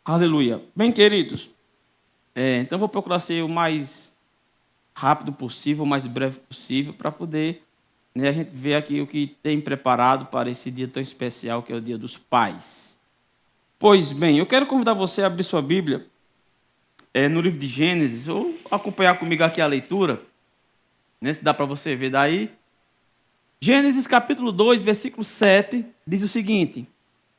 Aleluia. Bem, queridos, então eu vou procurar ser o mais rápido possível, o mais breve possível, para poder, a gente ver aqui o que tem preparado para esse dia tão especial, que é o Dia dos Pais. Pois bem, eu quero convidar você a abrir sua Bíblia no livro de Gênesis, ou acompanhar comigo aqui a leitura, se dá para você ver daí. Gênesis capítulo 2, versículo 7, diz o seguinte: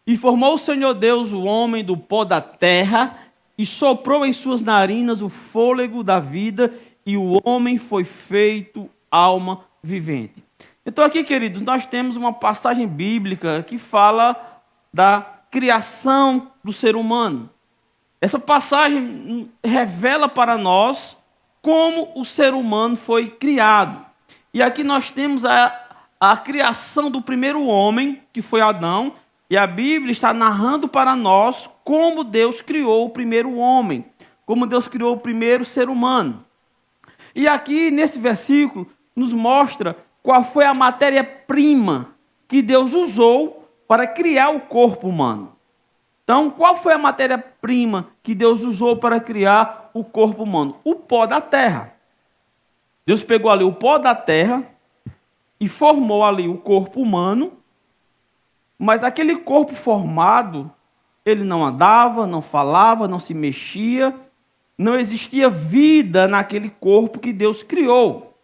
E formou o Senhor Deus o homem do pó da terra, e soprou em suas narinas o fôlego da vida, e o homem foi feito alma vivente. Então aqui, queridos, nós temos uma passagem bíblica que fala da criação do ser humano. Essa passagem revela para nós como o ser humano foi criado. E aqui nós temos a criação do primeiro homem, que foi Adão, e a Bíblia está narrando para nós como Deus criou o primeiro homem, como Deus criou o primeiro ser humano. E aqui, nesse versículo, nos mostra qual foi a matéria-prima que Deus usou para criar o corpo humano. Então, qual foi a matéria-prima que Deus usou para criar o corpo humano? O pó da terra. Deus pegou ali o pó da terra e formou ali o corpo humano, mas aquele corpo formado, ele não andava, não falava, não se mexia, não existia vida naquele corpo que Deus criou,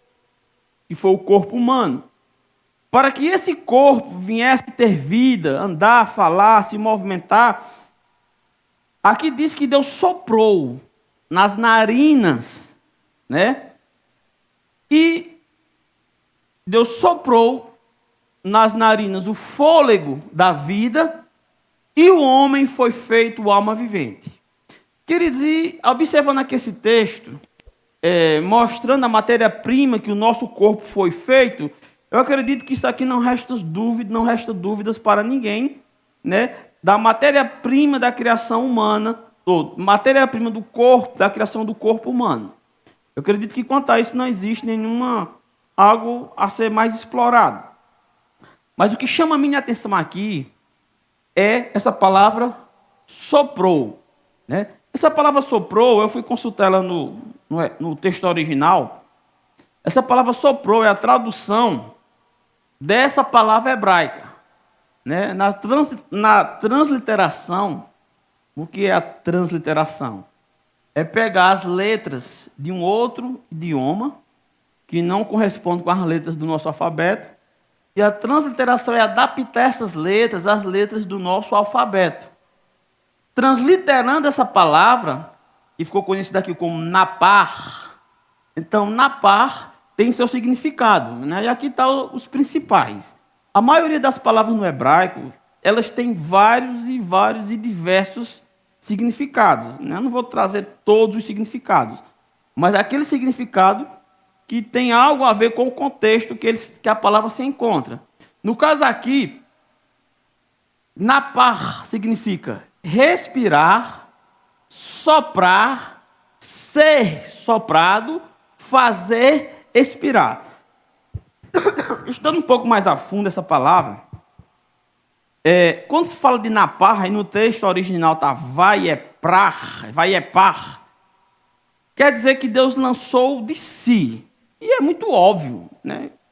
que foi o corpo humano. Para que esse corpo viesse ter vida, andar, falar, se movimentar, aqui diz que Deus soprou nas narinas, E Deus soprou nas narinas o fôlego da vida, e o homem foi feito alma vivente. Queridos, e observando aqui esse texto, mostrando a matéria-prima que o nosso corpo foi feito, eu acredito que isso aqui não resta dúvidas para ninguém, da matéria-prima da criação humana, ou matéria-prima do corpo, da criação do corpo humano. Eu acredito que quanto a isso não existe algo a ser mais explorado. Mas o que chama a minha atenção aqui é essa palavra soprou. Essa palavra soprou, eu fui consultar ela no texto original. Essa palavra soprou é a tradução dessa palavra hebraica. Na transliteração, o que é a transliteração? É pegar as letras de um outro idioma, que não corresponde com as letras do nosso alfabeto, e a transliteração é adaptar essas letras às letras do nosso alfabeto. Transliterando essa palavra, que ficou conhecida aqui como napar, então napar tem seu significado, E aqui estão os principais. A maioria das palavras no hebraico, elas têm vários e diversos significados. Eu não vou trazer todos os significados, mas aquele significado que tem algo a ver com o contexto que a palavra se encontra. No caso aqui, napar significa respirar, soprar, ser soprado, fazer expirar. Estudando um pouco mais a fundo essa palavra, quando se fala de napar, aí no texto original está vaiepar, quer dizer que Deus lançou de si. E é muito óbvio,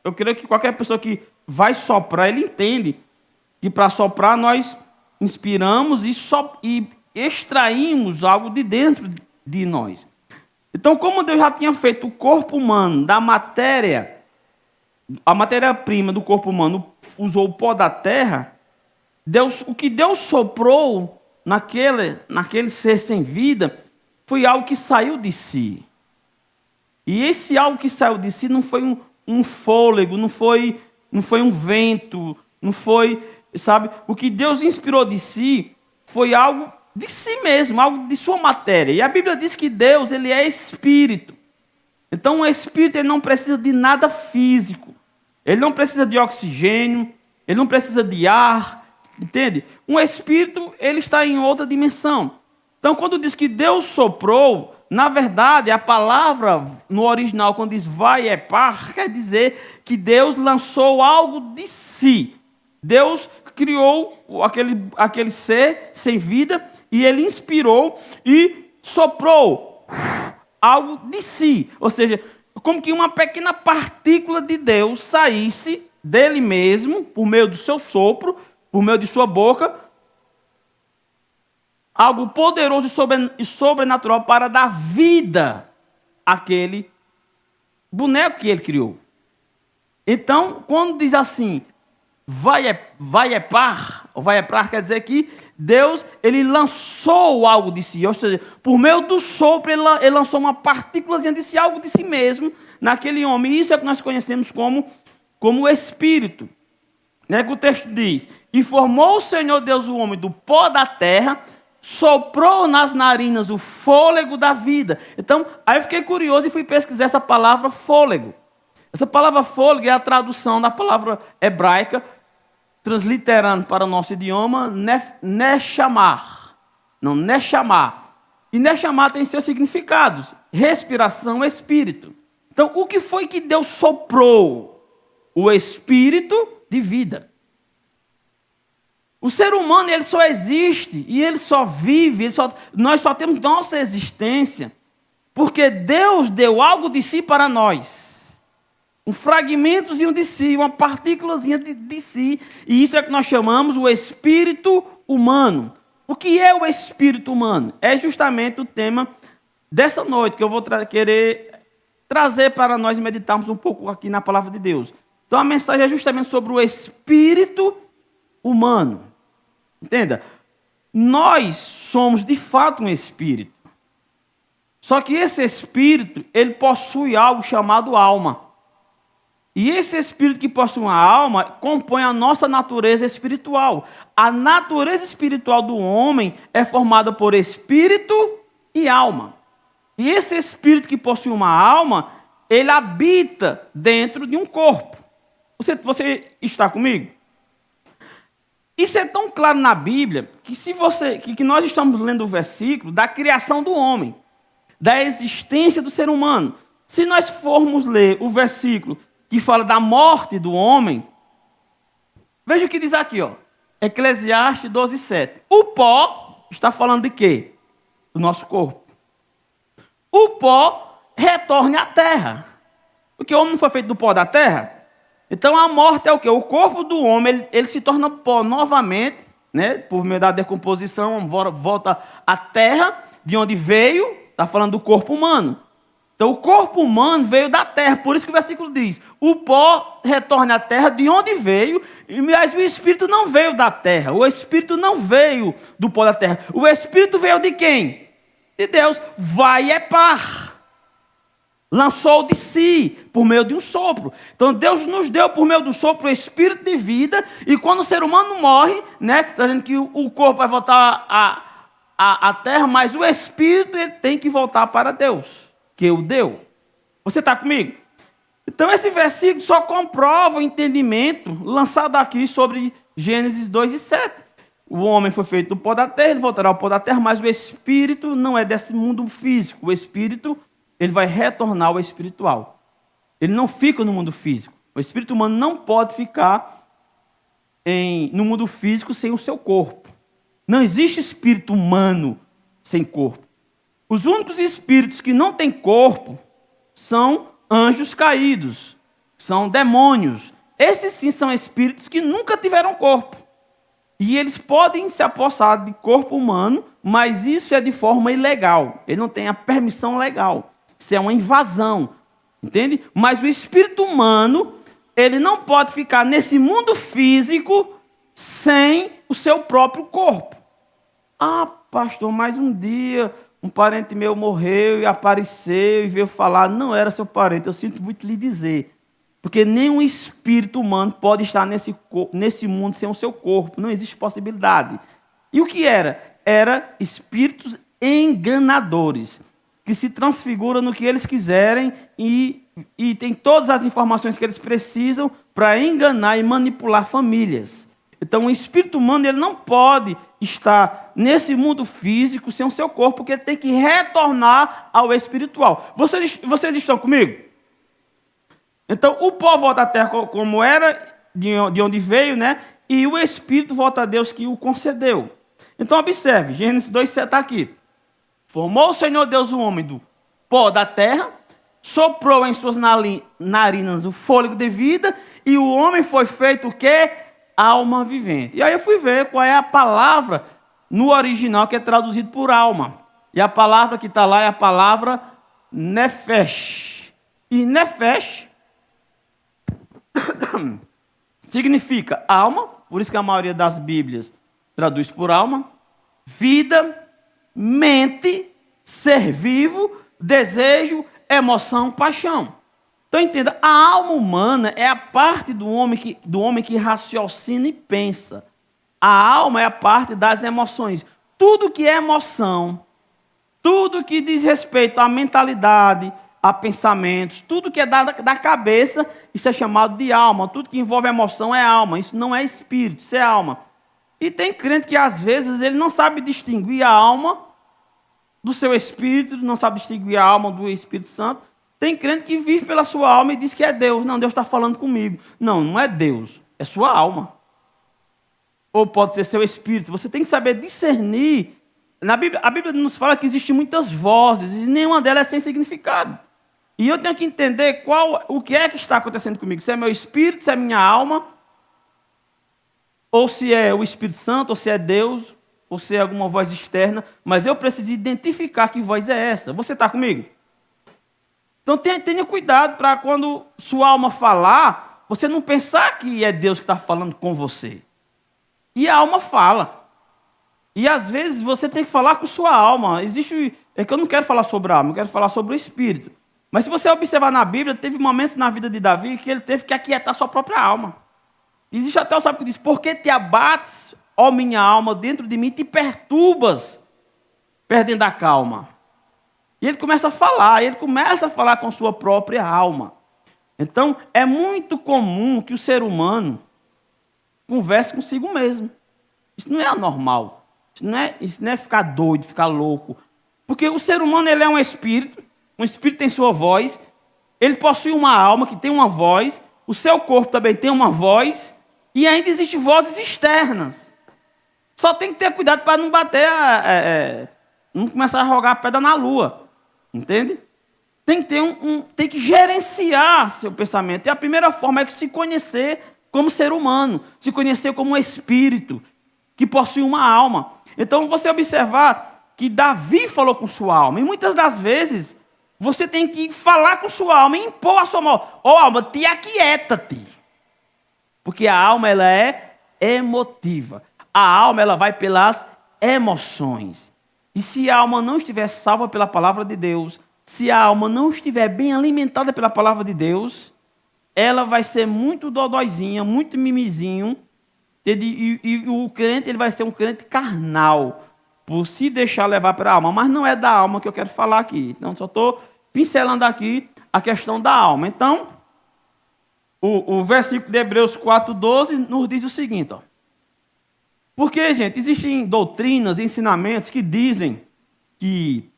Eu creio que qualquer pessoa que vai soprar, ele entende que para soprar nós inspiramos e extraímos algo de dentro de nós. Então, como Deus já tinha feito o corpo humano da matéria, a matéria-prima do corpo humano usou o pó da terra, o que Deus soprou naquele ser sem vida foi algo que saiu de si. E esse algo que saiu de si não foi um fôlego, não foi um vento, não foi, o que Deus inspirou de si foi algo de si mesmo, algo de sua matéria. E a Bíblia diz que Deus, ele é espírito. Então o espírito, ele não precisa de nada físico. Ele não precisa de oxigênio, ele não precisa de ar, entende? Um espírito, ele está em outra dimensão. Então, quando diz que Deus soprou, na verdade, a palavra no original, quando diz vaiepar, quer dizer que Deus lançou algo de si. Deus criou aquele ser sem vida e ele inspirou e soprou algo de si. Ou seja, como que uma pequena partícula de Deus saísse dele mesmo, por meio do seu sopro, por meio de sua boca, algo poderoso e sobrenatural para dar vida àquele boneco que ele criou. Então, quando diz assim, vai é par, quer dizer que Deus, ele lançou algo de si, ou seja, por meio do sopro, ele lançou uma partículazinha de si, algo de si mesmo, naquele homem. Isso é o que nós conhecemos como o Espírito. Né? Que o texto diz, e formou o Senhor Deus o homem do pó da terra, soprou nas narinas o fôlego da vida. Então, aí eu fiquei curioso e fui pesquisar essa palavra fôlego. Essa palavra fôlego é a tradução da palavra hebraica, transliterando para o nosso idioma, nechamar. Não, nechamar. E nechamar tem seus significados. Respiração, espírito. Então, o que foi que Deus soprou? O espírito de vida. O ser humano, ele só existe e ele só vive, nós só temos nossa existência porque Deus deu algo de si para nós. Um fragmentozinho de si, uma partículazinha de si. E isso é que nós chamamos o espírito humano. O que é o espírito humano? É justamente o tema dessa noite que eu vou querer trazer para nós meditarmos um pouco aqui na palavra de Deus. Então a mensagem é justamente sobre o espírito humano. Entenda? Nós somos de fato um espírito. Só que esse espírito, ele possui algo chamado alma. E esse espírito que possui uma alma compõe a nossa natureza espiritual. A natureza espiritual do homem é formada por espírito e alma. E esse espírito que possui uma alma, ele habita dentro de um corpo. Você está comigo? Isso é tão claro na Bíblia que nós estamos lendo o versículo da criação do homem, da existência do ser humano. Se nós formos ler o versículo que fala da morte do homem, veja o que diz aqui, ó, Eclesiastes 12:7. O pó está falando de quê? Do nosso corpo. O pó retorne à terra, porque o homem não foi feito do pó da terra. Então a morte é o quê? O corpo do homem, ele se torna pó novamente, né? Por meio da decomposição, volta à terra, de onde veio, está falando do corpo humano. Então o corpo humano veio da terra, por isso que o versículo diz, o pó retorna à terra de onde veio, mas o espírito não veio da terra, o espírito não veio do pó da terra, o espírito veio de quem? De Deus. Vai é par. Lançou de si, por meio de um sopro. Então Deus nos deu por meio do sopro o espírito de vida, e quando o ser humano morre, né, está dizendo que o corpo vai voltar à terra, mas o espírito ele tem que voltar para Deus, que o deu. Você está comigo? Então esse versículo só comprova o entendimento lançado aqui sobre Gênesis 2:7. O homem foi feito do pó da terra, ele voltará ao pó da terra, mas o espírito não é desse mundo físico. O espírito, ele vai retornar ao espiritual. Ele não fica no mundo físico. O espírito humano não pode ficar no mundo físico sem o seu corpo. Não existe espírito humano sem corpo. Os únicos espíritos que não têm corpo são anjos caídos, são demônios. Esses sim são espíritos que nunca tiveram corpo. E eles podem se apossar de corpo humano, mas isso é de forma ilegal. Ele não tem a permissão legal. Isso é uma invasão, entende? Mas o espírito humano, ele não pode ficar nesse mundo físico sem o seu próprio corpo. Ah, pastor, mais um dia um parente meu morreu e apareceu e veio falar, não era seu parente, eu sinto muito lhe dizer. Porque nenhum espírito humano pode estar nesse mundo sem o seu corpo, não existe possibilidade. E o que era? Era espíritos enganadores, que se transfiguram no que eles quiserem e tem todas as informações que eles precisam para enganar e manipular famílias. Então, o espírito humano ele não pode estar nesse mundo físico sem o seu corpo, porque ele tem que retornar ao espiritual. Vocês estão comigo? Então, o pó volta à terra como era, de onde veio, né? E o espírito volta a Deus que o concedeu. Então observe, Gênesis 2,7 está aqui. Formou o Senhor Deus o homem do pó da terra, soprou em suas narinas o fôlego de vida, e o homem foi feito o quê? Alma vivente. E aí eu fui ver qual é a palavra no original que é traduzido por alma. E a palavra que está lá é a palavra nefesh. E nefesh significa alma, por isso que a maioria das Bíblias traduz por alma, vida, mente, ser vivo, desejo, emoção, paixão. Então entenda, a alma humana é a parte do homem que raciocina e pensa. A alma é a parte das emoções. Tudo que é emoção, tudo que diz respeito à mentalidade, a pensamentos, tudo que é da cabeça, isso é chamado de alma. Tudo que envolve emoção é alma. Isso não é espírito, isso é alma. E tem crente que às vezes ele não sabe distinguir a alma do seu espírito, não sabe distinguir a alma do Espírito Santo. Tem crente que vive pela sua alma e diz que é Deus. Não, Deus está falando comigo. Não, não é Deus, é sua alma. Ou pode ser seu espírito. Você tem que saber discernir. A Bíblia nos fala que existem muitas vozes e nenhuma delas é sem significado. E eu tenho que entender o que é que está acontecendo comigo. Se é meu espírito, se é minha alma, ou se é o Espírito Santo, ou se é Deus, ou se é alguma voz externa. Mas eu preciso identificar que voz é essa. Você está comigo? Então tenha cuidado para quando sua alma falar, você não pensar que é Deus que está falando com você. E a alma fala. E às vezes você tem que falar com sua alma. É que eu não quero falar sobre a alma, eu quero falar sobre o espírito. Mas se você observar na Bíblia, teve momentos na vida de Davi que ele teve que aquietar sua própria alma. Existe até o sábio que diz: por que te abates, ó minha alma, dentro de mim, te perturbas, perdendo a calma? E ele começa a falar com sua própria alma. Então, é muito comum que o ser humano converse consigo mesmo. Isso não é anormal. Isso não é ficar doido, ficar louco. Porque o ser humano ele é um espírito tem sua voz, ele possui uma alma que tem uma voz, o seu corpo também tem uma voz, e ainda existem vozes externas. Só tem que ter cuidado para não bater, não começar a jogar a pedra na lua. Entende? Tem que tem que gerenciar seu pensamento. E a primeira forma é se conhecer como ser humano, se conhecer como um espírito que possui uma alma. Então, você observar que Davi falou com sua alma. E muitas das vezes, você tem que falar com sua alma e impor a sua alma. Ó, alma, te aquieta-te. Porque a alma, ela é emotiva. A alma, ela vai pelas emoções. E se a alma não estiver salva pela palavra de Deus, se a alma não estiver bem alimentada pela palavra de Deus, ela vai ser muito dodóizinha, muito mimizinho, e o crente ele vai ser um crente carnal, por se deixar levar pela alma. Mas não é da alma que eu quero falar aqui. Então, só estou pincelando aqui a questão da alma. Então, o versículo de Hebreus 4,12 nos diz o seguinte, ó. Porque, gente, existem doutrinas e ensinamentos que dizem que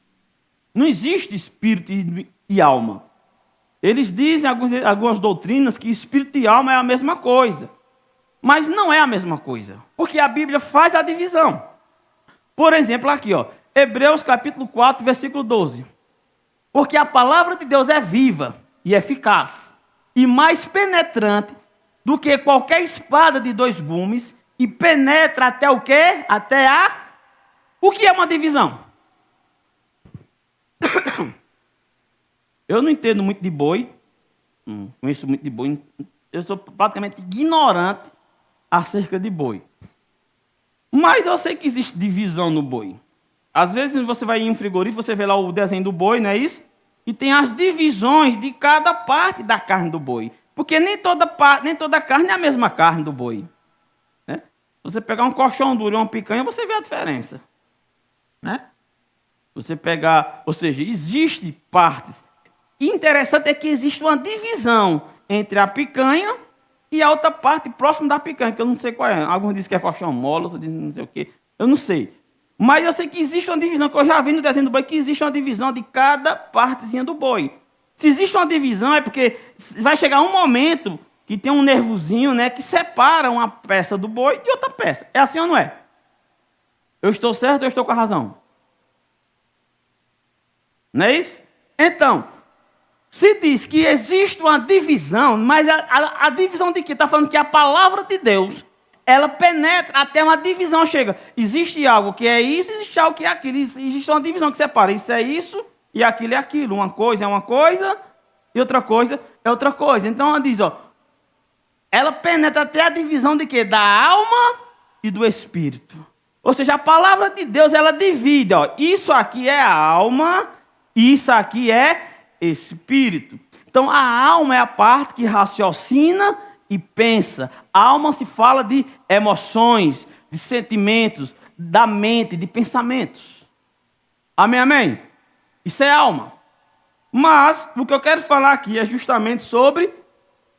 não existe espírito e alma. Eles dizem, algumas doutrinas, que espírito e alma é a mesma coisa. Mas não é a mesma coisa. Porque a Bíblia faz a divisão. Por exemplo, aqui, ó, Hebreus capítulo 4, versículo 12. Porque a palavra de Deus é viva e eficaz, e mais penetrante do que qualquer espada de dois gumes, e penetra até o quê? O que é uma divisão? Eu não entendo muito de boi, não conheço muito de boi, eu sou praticamente ignorante acerca de boi. Mas eu sei que existe divisão no boi. Às vezes você vai em um frigorífico, você vê lá o desenho do boi, não é isso? E tem as divisões de cada parte da carne do boi. Porque nem toda carne é a mesma carne do boi. Né? Você pegar um colchão duro e uma picanha, você vê a diferença. Né? Você pegar, ou seja, existem partes. E interessante é que existe uma divisão entre a picanha e a outra parte próxima da picanha, que eu não sei qual é. Alguns dizem que é colchão mole, outros dizem não sei o quê. Eu não sei. Mas eu sei que existe uma divisão, que eu já vi no desenho do boi, que existe uma divisão de cada partezinha do boi. Se existe uma divisão, é porque vai chegar um momento que tem um nervozinho, né, que separa uma peça do boi de outra peça. É assim ou não é? Eu estou certo ou eu estou com a razão? Não é isso? Então, se diz que existe uma divisão, mas a divisão de quê? Está falando que a palavra de Deus, ela penetra até uma divisão, chega. Existe algo que é isso, existe algo que é aquilo. Existe uma divisão que separa. Isso é isso e aquilo é aquilo. Uma coisa é uma coisa e outra coisa é outra coisa. Então ela diz, ó, ela penetra até a divisão de quê? Da alma e do espírito. Ou seja, a palavra de Deus, ela divide, ó. Isso aqui é alma e isso aqui é espírito. Então a alma é a parte que raciocina e pensa. A alma se fala de emoções, de sentimentos, da mente, de pensamentos. Amém, amém? Isso é alma. Mas o que eu quero falar aqui é justamente sobre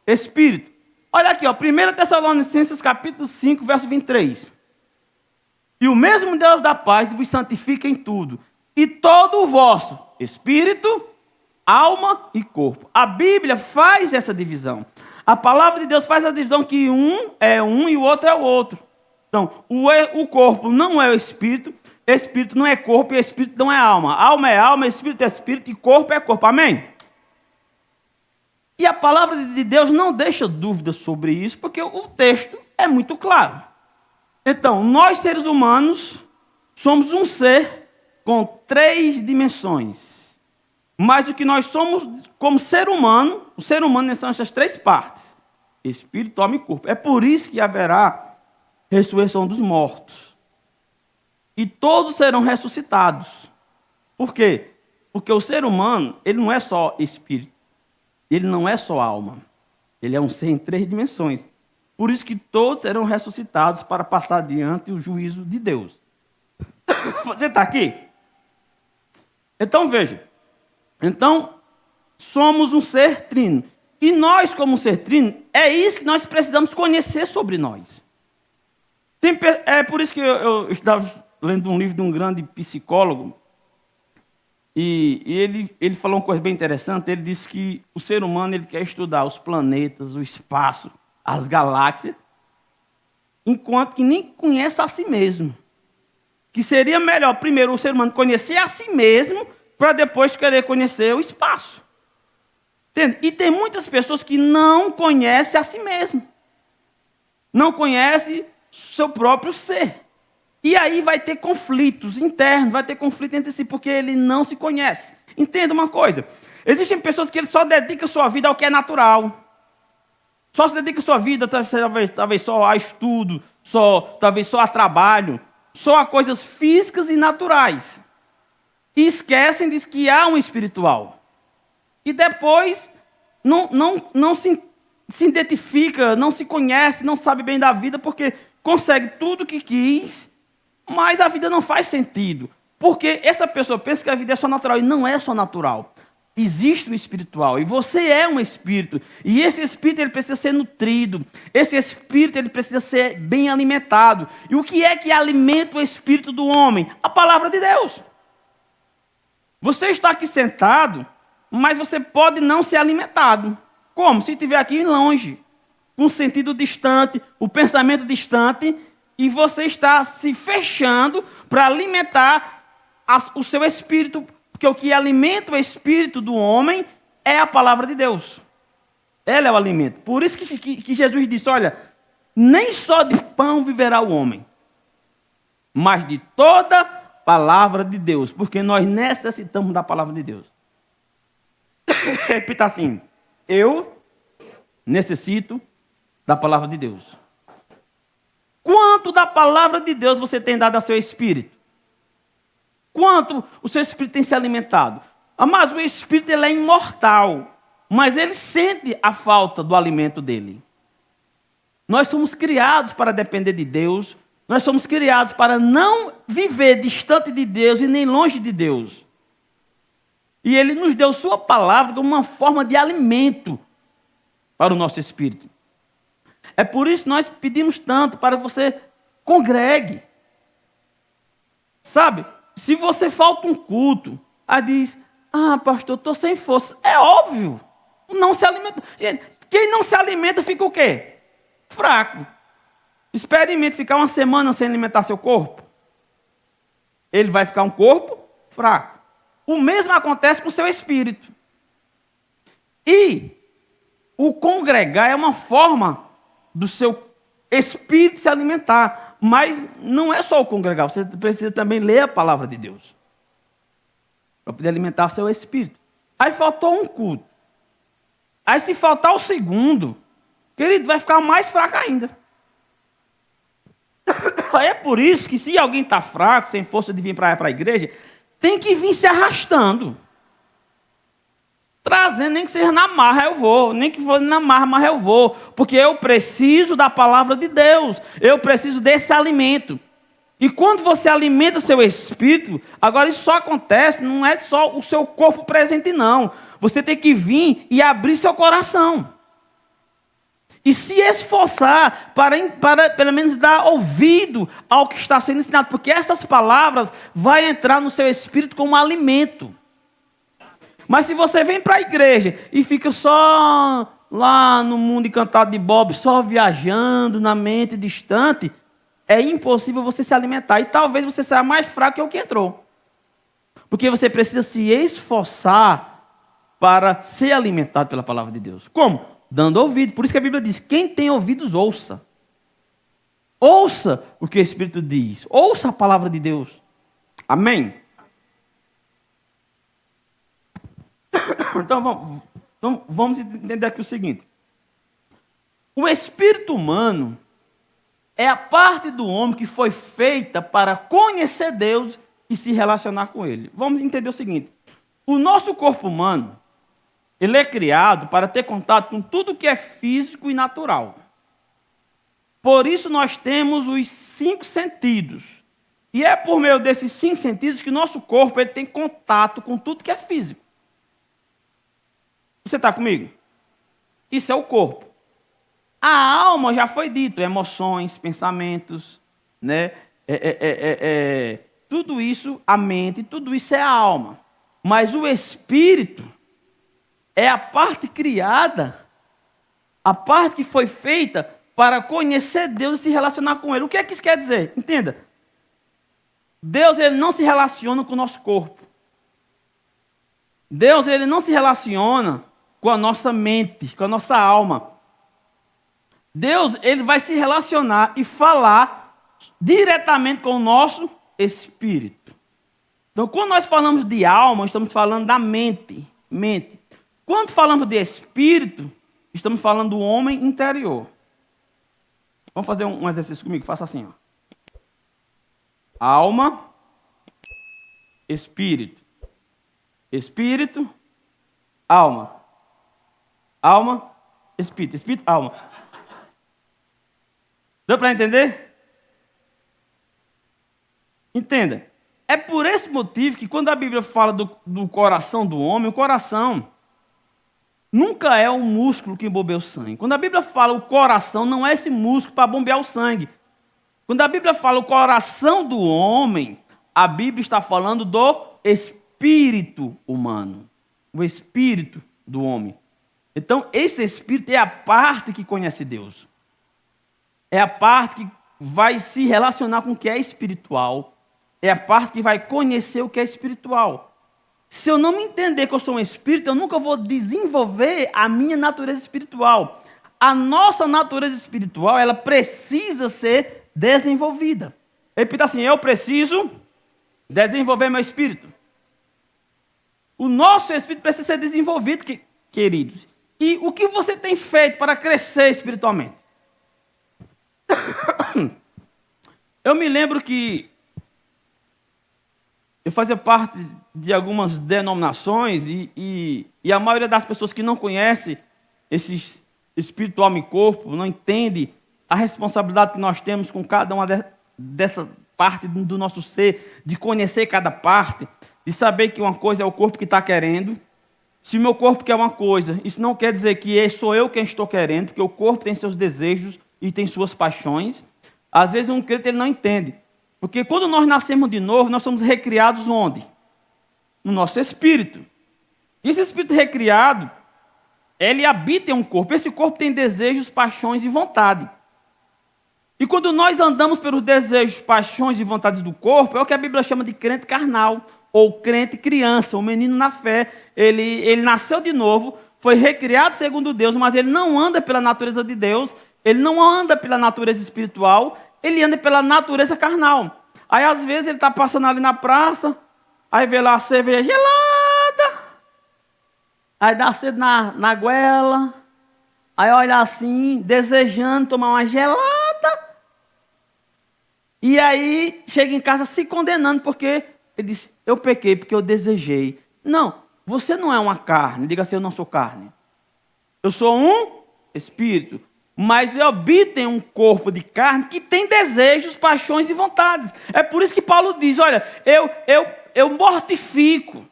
espírito. Olha aqui, ó, 1 Tessalonicenses capítulo 5, verso 23. E o mesmo Deus da paz vos santifica em tudo, e todo o vosso espírito, alma e corpo. A Bíblia faz essa divisão. A palavra de Deus faz a divisão que um é um e o outro é o outro. Então, o corpo não é o espírito não é corpo e espírito não é alma. Alma é alma, espírito é espírito e corpo é corpo. Amém? E a palavra de Deus não deixa dúvidas sobre isso, porque o texto é muito claro. Então, nós seres humanos somos um ser com 3 dimensões. Mas o que nós somos como ser humano, o ser humano são essas 3 partes: espírito, alma e corpo. É por isso que haverá ressurreição dos mortos. E todos serão ressuscitados. Por quê? Porque o ser humano, ele não é só espírito, ele não é só alma. Ele é um ser em 3 dimensões. Por isso que todos serão ressuscitados para passar diante o juízo de Deus. Você está aqui? Então veja. Então, somos um ser trino. E nós, como um ser trino, é isso que nós precisamos conhecer sobre nós. É por isso que eu estava lendo um livro de um grande psicólogo, e ele falou uma coisa bem interessante. Ele disse que o ser humano ele quer estudar os planetas, o espaço, as galáxias, enquanto que nem conhece a si mesmo. Que seria melhor, primeiro, o ser humano conhecer a si mesmo, para depois querer conhecer o espaço. Entende? E tem muitas pessoas que não conhecem a si mesmo. Não conhecem seu próprio ser. E aí vai ter conflitos internos, vai ter conflito entre si, porque ele não se conhece. Entenda uma coisa. Existem pessoas que só dedicam sua vida ao que é natural. Só se dedicam sua vida, talvez só a estudo, talvez só a trabalho, só a coisas físicas e naturais. E esquecem de que há um espiritual. E depois não se identifica, não se conhece, não sabe bem da vida, porque consegue tudo o que quis, mas a vida não faz sentido. Porque essa pessoa pensa que a vida é só natural, e não é só natural. Existe o espiritual, e você é um espírito. E esse espírito ele precisa ser nutrido. Esse espírito ele precisa ser bem alimentado. E o que é que alimenta o espírito do homem? A palavra de Deus. Você está aqui sentado, mas você pode não ser alimentado. Como? Se estiver aqui longe, com o sentido distante, o pensamento distante, e você está se fechando para alimentar o seu espírito, porque o que alimenta o espírito do homem é a palavra de Deus. Ela é o alimento. Por isso que Jesus disse, olha, nem só de pão viverá o homem, mas de toda palavra de Deus, porque nós necessitamos da palavra de Deus. Repita assim, eu necessito da palavra de Deus. Quanto da palavra de Deus você tem dado ao seu espírito? Quanto o seu espírito tem se alimentado? Mas o espírito ele é imortal, mas ele sente a falta do alimento dele. Nós somos criados para depender de Deus, nós somos criados para não viver distante de Deus e nem longe de Deus. E ele nos deu sua palavra como uma forma de alimento para o nosso espírito. É por isso que nós pedimos tanto para você congregue. Sabe? Se você falta um culto, aí diz, pastor, estou sem força. É óbvio. Não se alimenta. Quem não se alimenta fica o quê? Fraco. Experimente ficar uma semana sem alimentar seu corpo. ele vai ficar um corpo fraco. O mesmo acontece com o seu espírito. E o congregar é uma forma do seu espírito se alimentar. Mas não é só o congregar, você precisa também ler a palavra de Deus para poder alimentar seu espírito. Aí faltou um culto. Aí se faltar o segundo, querido, vai ficar mais fraco ainda. Aí é por isso que se alguém está fraco, sem força de vir para a igreja, tem que vir se arrastando. Trazendo, nem que seja na marra eu vou, nem que for na marra, mas eu vou. Porque eu preciso da palavra de Deus, eu preciso desse alimento. E quando você alimenta seu espírito, agora isso só acontece, não é só o seu corpo presente não. Você tem que vir e abrir seu coração. E se esforçar para pelo menos dar ouvido ao que está sendo ensinado. Porque essas palavras vão entrar no seu espírito como alimento. Mas se você vem para a igreja e fica só lá no mundo encantado de Bob, só viajando na mente distante, é impossível você se alimentar. E talvez você seja mais fraco que o que entrou. Porque você precisa se esforçar para ser alimentado pela palavra de Deus. Como? Dando ouvido. Por isso que a Bíblia diz, quem tem ouvidos, ouça. Ouça o que o Espírito diz. Ouça a palavra de Deus. Amém? Então vamos entender aqui o seguinte. O espírito humano é a parte do homem que foi feita para conhecer Deus e se relacionar com Ele. Vamos entender o seguinte. O nosso corpo humano, ele é criado para ter contato com tudo que é físico e natural. Por isso nós temos os 5 sentidos. E é por meio desses 5 sentidos que nosso corpo ele tem contato com tudo que é físico. Você está comigo? Isso é o corpo. A alma já foi dito, emoções, pensamentos, né? Tudo isso, a mente, tudo isso é a alma. Mas o espírito é a parte criada, a parte que foi feita para conhecer Deus e se relacionar com Ele. O que é que isso quer dizer? Entenda. Deus ele não se relaciona com o nosso corpo. Deus ele não se relaciona com a nossa mente, com a nossa alma. Deus ele vai se relacionar e falar diretamente com o nosso espírito. Então, quando nós falamos de alma, estamos falando da mente. Quando falamos de espírito, estamos falando do homem interior. Vamos fazer um exercício comigo? Faça assim, ó. Alma, espírito. Espírito, alma. Alma, espírito. Espírito, alma. Deu para entender? Entenda. É por esse motivo que quando a Bíblia fala do coração do homem, o coração nunca é um músculo que bombeia o sangue. Quando a Bíblia fala o coração, não é esse músculo para bombear o sangue. Quando a Bíblia fala o coração do homem, a Bíblia está falando do espírito humano. O espírito do homem. Então, esse espírito é a parte que conhece Deus. É a parte que vai se relacionar com o que é espiritual. É a parte que vai conhecer o que é espiritual. Se eu não me entender que eu sou um espírito, eu nunca vou desenvolver a minha natureza espiritual. A nossa natureza espiritual, ela precisa ser desenvolvida. Repita assim, eu preciso desenvolver meu espírito. O nosso espírito precisa ser desenvolvido, queridos. E o que você tem feito para crescer espiritualmente? Eu me lembro que eu fazia parte de algumas denominações e a maioria das pessoas que não conhece esse espírito, alma e corpo, não entende a responsabilidade que nós temos com cada uma dessa parte do nosso ser, de conhecer cada parte, de saber que uma coisa é o corpo que está querendo. Se o meu corpo quer uma coisa, isso não quer dizer que sou eu quem estou querendo, porque o corpo tem seus desejos e tem suas paixões. Às vezes um crente ele não entende. Porque quando nós nascemos de novo, nós somos recriados onde? No nosso espírito. E esse espírito recriado, ele habita em um corpo. Esse corpo tem desejos, paixões e vontade. E quando nós andamos pelos desejos, paixões e vontades do corpo, é o que a Bíblia chama de crente carnal, ou crente criança, o menino na fé. Ele nasceu de novo, foi recriado segundo Deus, mas ele não anda pela natureza de Deus, ele não anda pela natureza espiritual, ele anda pela natureza carnal. Aí às vezes ele está passando ali na praça, aí vê lá a cerveja gelada, aí dá sede na goela, aí olha assim, desejando tomar uma gelada, e aí chega em casa se condenando, porque ele disse, eu pequei porque eu desejei. Não, você não é uma carne, diga assim, eu não sou carne. Eu sou um espírito, mas eu habito em um corpo de carne que tem desejos, paixões e vontades. É por isso que Paulo diz, olha, eu mortifico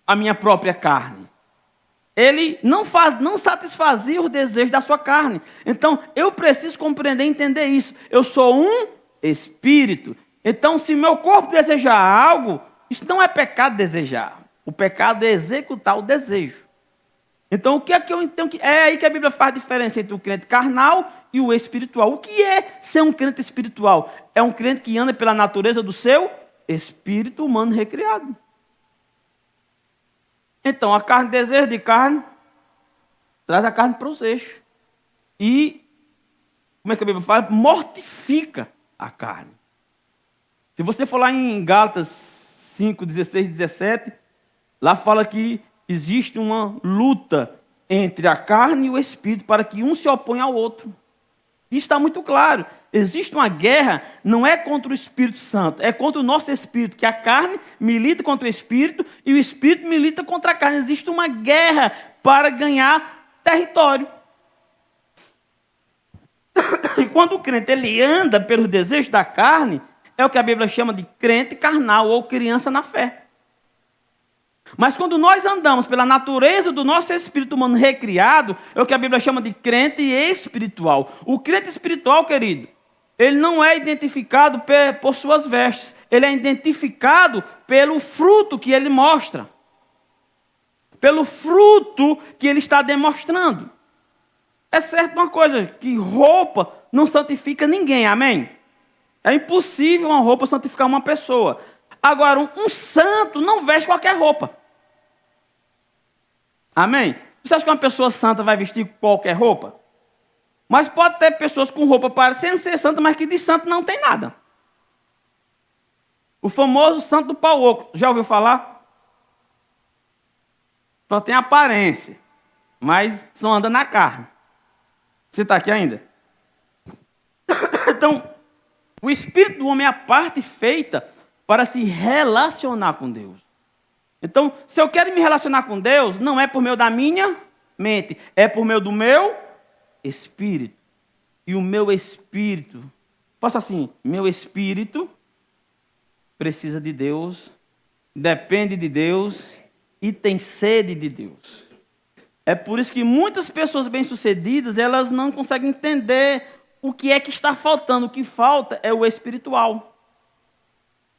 a minha própria carne. Ele não satisfazia os desejos da sua carne. Então, eu preciso compreender e entender isso. Eu sou um espírito. Então, se meu corpo desejar algo, isso não é pecado desejar. O pecado é executar o desejo. Então, o que é que eu tenho que... É aí que a Bíblia faz a diferença entre o crente carnal e o espiritual. O que é ser um crente espiritual? É um crente que anda pela natureza do seu espírito humano recriado. Então, a carne, desejo de carne, traz a carne para os eixos. E, como é que a Bíblia fala? Mortifica a carne. Se você for lá em Gálatas 5, 16 e 17, lá fala que existe uma luta entre a carne e o espírito para que um se oponha ao outro. Isso está muito claro. Existe uma guerra, não é contra o Espírito Santo, é contra o nosso espírito, que a carne milita contra o espírito e o espírito milita contra a carne. Existe uma guerra para ganhar território. E quando o crente ele anda pelos desejos da carne, é o que a Bíblia chama de crente carnal ou criança na fé. Mas quando nós andamos pela natureza do nosso espírito humano recriado, é o que a Bíblia chama de crente espiritual. O crente espiritual, querido, ele não é identificado por suas vestes, ele é identificado pelo fruto que ele mostra, pelo fruto que ele está demonstrando. É certo uma coisa, que roupa não santifica ninguém, amém? É impossível uma roupa santificar uma pessoa. Agora, um santo não veste qualquer roupa. Amém? Você acha que uma pessoa santa vai vestir qualquer roupa? Mas pode ter pessoas com roupa parecendo ser santa, mas que de santo não tem nada. O famoso santo do pau oco. Já ouviu falar? Só tem aparência, mas só anda na carne. Você está aqui ainda? Então, o espírito do homem é a parte feita para se relacionar com Deus. Então, se eu quero me relacionar com Deus, não é por meio da minha mente, é por meio do meu espírito. E o meu espírito, faça assim, meu espírito precisa de Deus, depende de Deus e tem sede de Deus. É por isso que muitas pessoas bem-sucedidas, elas não conseguem entender o que é que está faltando. O que falta é o espiritual.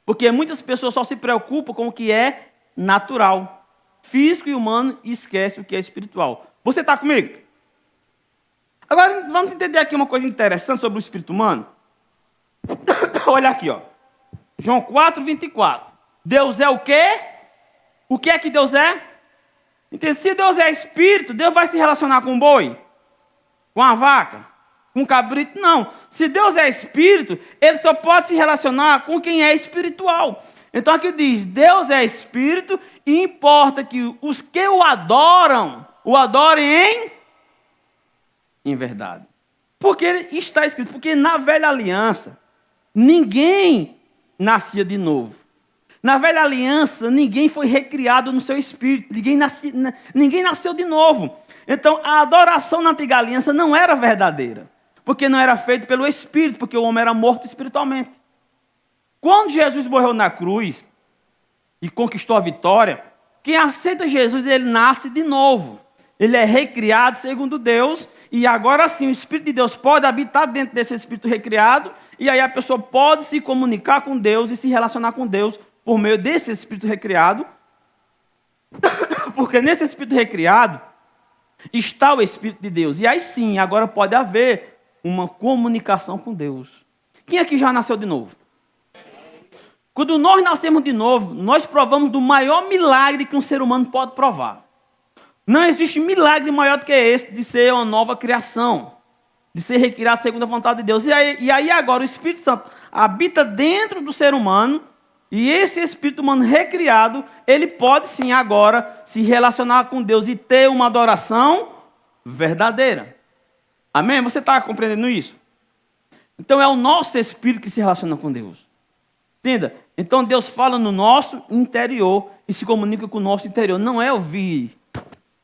Porque muitas pessoas só se preocupam com o que é natural, físico e humano, e esquecem o que é espiritual. Você está comigo? Agora, vamos entender aqui uma coisa interessante sobre o espírito humano. Olha aqui, ó. João 4, 24. Deus é o quê? O que é que Deus é? Entende? Se Deus é espírito, Deus vai se relacionar com um boi? Com uma vaca? Com um cabrito? Não. Se Deus é espírito, ele só pode se relacionar com quem é espiritual. Então aqui diz, Deus é espírito e importa que os que o adorem em verdade. Porque está escrito, porque na velha aliança, ninguém nascia de novo. Na velha aliança, ninguém foi recriado no seu espírito, ninguém nasceu de novo. Então a adoração na antiga aliança não era verdadeira, porque não era feita pelo espírito, porque o homem era morto espiritualmente. Quando Jesus morreu na cruz e conquistou a vitória, quem aceita Jesus, ele nasce de novo. Ele é recriado segundo Deus, e agora sim o Espírito de Deus pode habitar dentro desse Espírito recriado, e aí a pessoa pode se comunicar com Deus e se relacionar com Deus por meio desse Espírito recriado, porque nesse Espírito recriado está o Espírito de Deus. E aí sim, agora pode haver uma comunicação com Deus. Quem aqui já nasceu de novo? Quando nós nascemos de novo, nós provamos do maior milagre que um ser humano pode provar. Não existe milagre maior do que esse de ser uma nova criação, de ser recriado segundo a vontade de Deus. E aí agora o Espírito Santo habita dentro do ser humano, e esse espírito humano recriado, ele pode sim agora se relacionar com Deus e ter uma adoração verdadeira. Amém? Você está compreendendo isso? Então é o nosso espírito que se relaciona com Deus. Entenda? Então Deus fala no nosso interior e se comunica com o nosso interior. Não é ouvir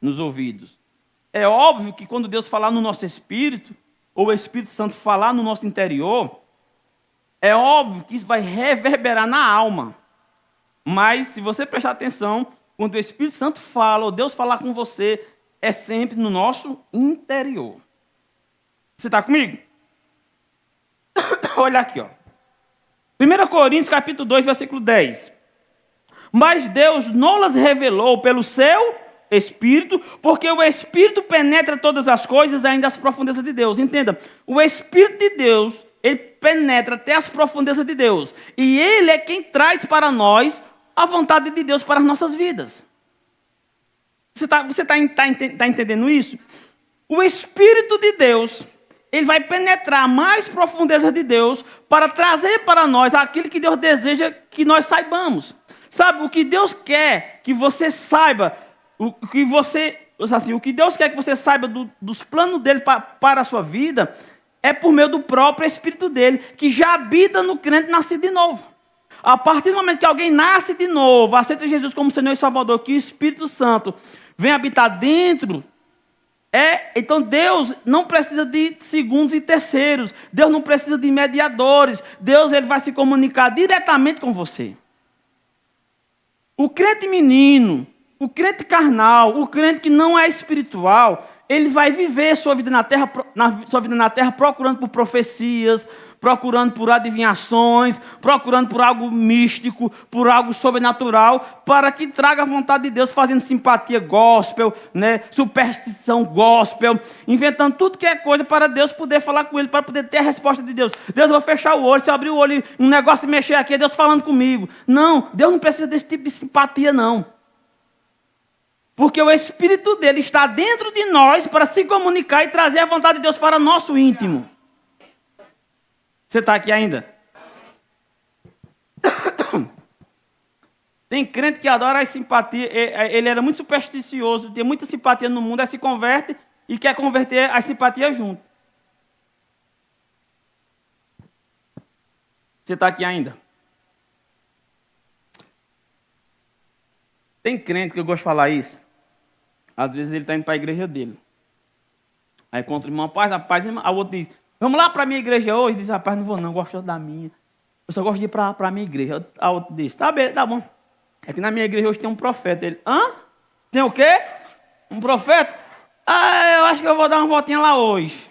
nos ouvidos. É óbvio que quando Deus falar no nosso espírito, ou o Espírito Santo falar no nosso interior, é óbvio que isso vai reverberar na alma. Mas se você prestar atenção, quando o Espírito Santo fala, ou Deus falar com você, é sempre no nosso interior. Você está comigo? Olha aqui, ó. 1 Coríntios capítulo 2, versículo 10. Mas Deus não-las revelou pelo seu Espírito, porque o Espírito penetra todas as coisas, ainda as profundezas de Deus. Entenda, o Espírito de Deus, ele penetra até as profundezas de Deus. E ele é quem traz para nós a vontade de Deus para as nossas vidas. Você tá entendendo isso? O Espírito de Deus, ele vai penetrar mais profundezas de Deus para trazer para nós aquilo que Deus deseja que nós saibamos. Sabe, o que Deus quer que você saiba, o que Deus quer que você saiba dos planos dele para a sua vida, é por meio do próprio Espírito dele, que já habita no crente nascido de novo. A partir do momento que alguém nasce de novo, aceita Jesus como Senhor e Salvador, que o Espírito Santo vem habitar dentro, então Deus não precisa de segundos e terceiros. Deus não precisa de mediadores. Deus ele vai se comunicar diretamente com você. O crente menino, o crente carnal, o crente que não é espiritual, ele vai viver sua vida na terra procurando por profecias, procurando por adivinhações, procurando por algo místico, por algo sobrenatural, para que traga a vontade de Deus, fazendo simpatia gospel, né, superstição gospel, inventando tudo que é coisa para Deus poder falar com ele, para poder ter a resposta de Deus. Deus, eu vou fechar o olho, se eu abrir o olho, um negócio mexer aqui, é Deus falando comigo. Não, Deus não precisa desse tipo de simpatia, não. Porque o Espírito dele está dentro de nós para se comunicar e trazer a vontade de Deus para nosso íntimo. Você está aqui ainda? Tem crente que adora a simpatia. Ele era muito supersticioso, tem muita simpatia no mundo, aí se converte e quer converter a simpatia junto. Você está aqui ainda? Tem crente que eu gosto de falar isso. Às vezes ele está indo para a igreja dele. Aí contra o irmão, rapaz, a outro diz, vamos lá para a minha igreja hoje? Diz, rapaz, não vou não, gosto da minha. Eu só gosto de ir para a minha igreja. A outra diz, tá bom. É que na minha igreja hoje tem um profeta. Ele, hã? Tem o quê? Um profeta? Ah, eu acho que eu vou dar uma voltinha lá hoje.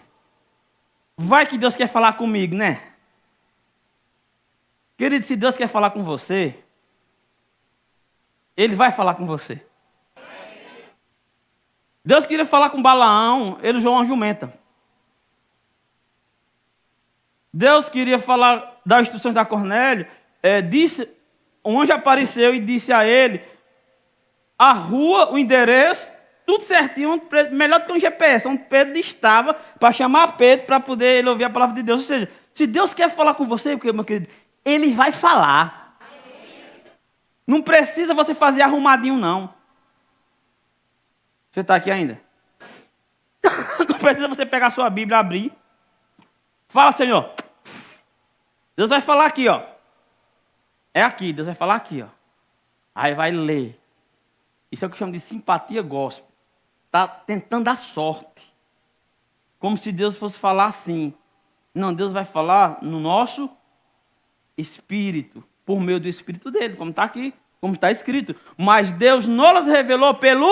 Vai que Deus quer falar comigo, né? Querido, se Deus quer falar com você, Ele vai falar com você. Deus queria falar com Balaão, ele usou uma jumenta. Deus queria falar das instruções da Cornélio, um anjo apareceu e disse a ele a rua, o endereço, tudo certinho, melhor do que um GPS, onde Pedro estava, para chamar Pedro, para poder ele ouvir a palavra de Deus. Ou seja, se Deus quer falar com você, meu querido, Ele vai falar. Não precisa você fazer arrumadinho, não. Você está aqui ainda? Não precisa você pegar a sua Bíblia, abrir. Fala, Senhor. Deus vai falar aqui, ó. É aqui, Deus vai falar aqui, ó. Aí vai ler. Isso é o que chama de simpatia gospel. Está tentando dar sorte. Como se Deus fosse falar assim. Não, Deus vai falar no nosso espírito, por meio do Espírito dele, como está aqui, como está escrito. Mas Deus não las revelou pelo